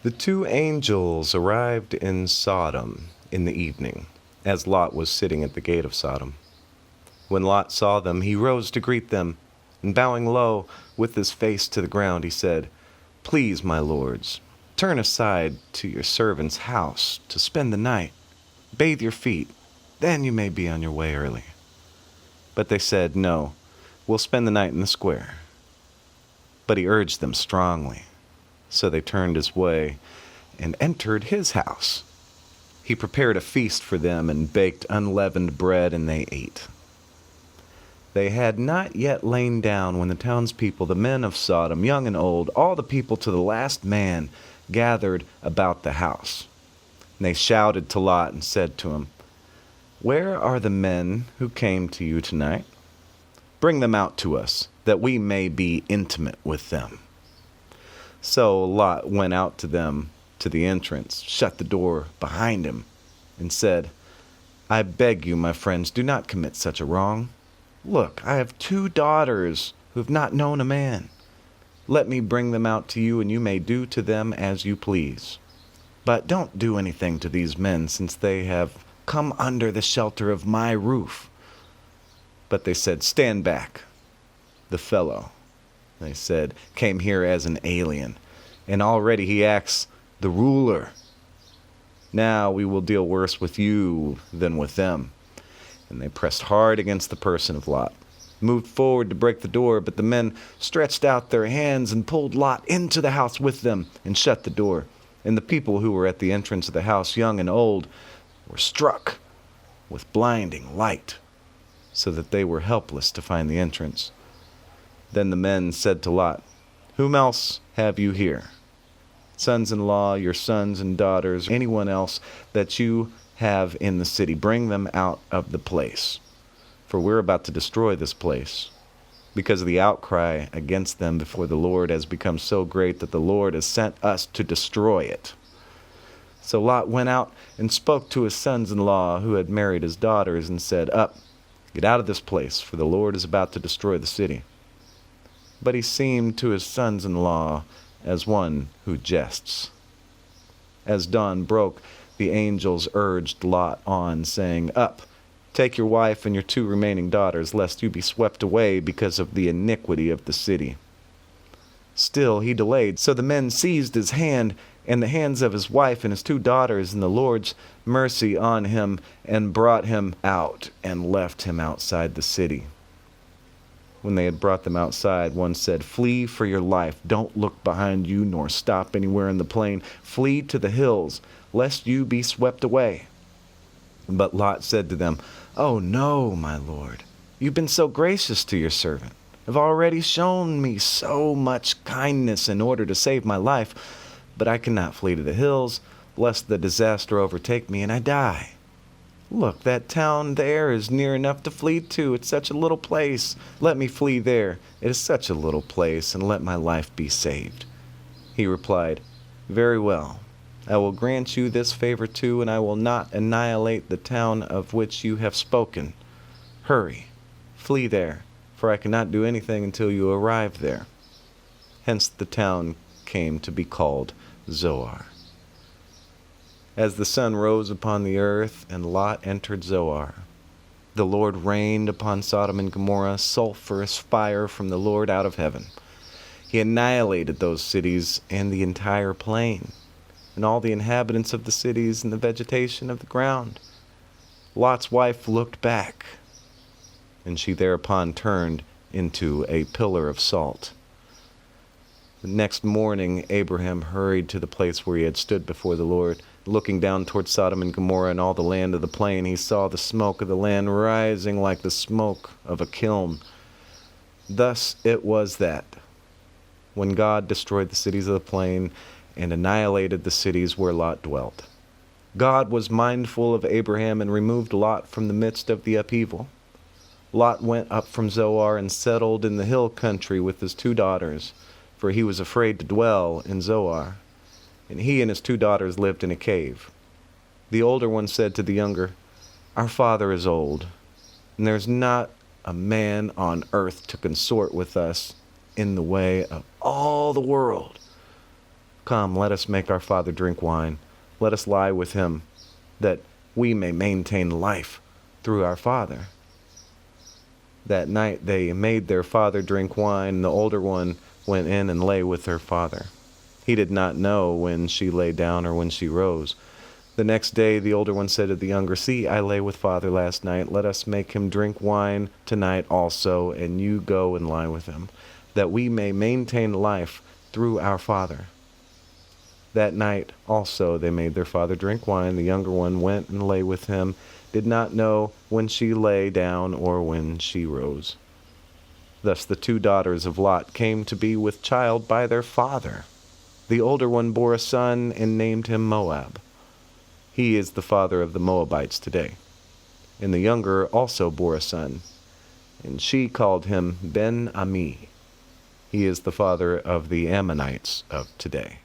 The two angels arrived in Sodom in the evening, as Lot was sitting at the gate of Sodom. When Lot saw them, he rose to greet them, and bowing low, with his face to the ground, he said, "Please, my lords, turn aside to your servant's house to spend the night. Bathe your feet, then you may be on your way early." But they said, "No, we'll spend the night in the square." But he urged them strongly. So they turned his way and entered his house. He prepared a feast for them and baked unleavened bread, and they ate. They had not yet lain down when the townspeople, the men of Sodom, young and old, all the people to the last man, gathered about the house. And they shouted to Lot and said to him, "Where are the men who came to you tonight? Bring them out to us, that we may be intimate with them." So Lot went out to them to the entrance, shut the door behind him, and said, "I beg you, my friends, do not commit such a wrong. Look, I have 2 daughters who have not known a man. Let me bring them out to you, and you may do to them as you please. But don't do anything to these men, since they have come under the shelter of my roof." But they said, "Stand back. The fellow," they said, "came here as an alien, and already he acts the ruler. Now we will deal worse with you than with them." And they pressed hard against the person of Lot, moved forward to break the door, but the men stretched out their hands and pulled Lot into the house with them and shut the door. And the people who were at the entrance of the house, young and old, were struck with blinding light, so that they were helpless to find the entrance. Then the men said to Lot, "Whom else have you here? Sons-in-law, your sons and daughters, anyone else that you have in the city, bring them out of the place. For we're about to destroy this place, because the outcry against them before the Lord has become so great that the Lord has sent us to destroy it." So Lot went out and spoke to his sons-in-law who had married his daughters and said, "Up, get out of this place, for the Lord is about to destroy the city." But he seemed to his sons-in-law as one who jests. As dawn broke, the angels urged Lot on, saying, "Up, take your wife and your 2 remaining daughters, lest you be swept away because of the iniquity of the city." Still he delayed, so the men seized his hand and the hands of his wife and his 2 daughters in the Lord's mercy on him, and brought him out and left him outside the city. When they had brought them outside, one said, "Flee for your life. Don't look behind you nor stop anywhere in the plain. Flee to the hills, lest you be swept away." But Lot said to them, "Oh no, my lord. You've been so gracious to your servant, have already shown me so much kindness in order to save my life. But I cannot flee to the hills, lest the disaster overtake me and I die. Look, that town there is near enough to flee to. It's such a little place. Let me flee there. It is such a little place, and let my life be saved." He replied, "Very well. I will grant you this favor too, and I will not annihilate the town of which you have spoken. Hurry, flee there, for I cannot do anything until you arrive there." Hence the town came to be called Zoar. As the sun rose upon the earth and Lot entered Zoar, the Lord rained upon Sodom and Gomorrah sulfurous fire from the Lord out of heaven. He annihilated those cities and the entire plain, and all the inhabitants of the cities and the vegetation of the ground. Lot's wife looked back, and she thereupon turned into a pillar of salt. The next morning Abraham hurried to the place where he had stood before the Lord. Looking down toward Sodom and Gomorrah and all the land of the plain, he saw the smoke of the land rising like the smoke of a kiln. Thus it was that, when God destroyed the cities of the plain and annihilated the cities where Lot dwelt, God was mindful of Abraham and removed Lot from the midst of the upheaval. Lot went up from Zoar and settled in the hill country with his 2 daughters, for he was afraid to dwell in Zoar. And he and his 2 daughters lived in a cave. The older one said to the younger, "Our father is old, and there's not a man on earth to consort with us in the way of all the world. Come, let us make our father drink wine. Let us lie with him, that we may maintain life through our father. That night they made their father drink wine, and the older one went in and lay with her father. He did not know when she lay down or when she rose. The next day the older one said to the younger, See, I lay with father last night. Let us make him drink wine tonight also, and you go and lie with him, that we may maintain life through our father. That night also they made their father drink wine. The younger one went and lay with him, did not know when she lay down or when she rose. Thus the two daughters of Lot came to be with child by their father. The older one bore a son and named him Moab. He is the father of the Moabites today. And the younger also bore a son, and she called him Ben-Ami. He is the father of the Ammonites of today.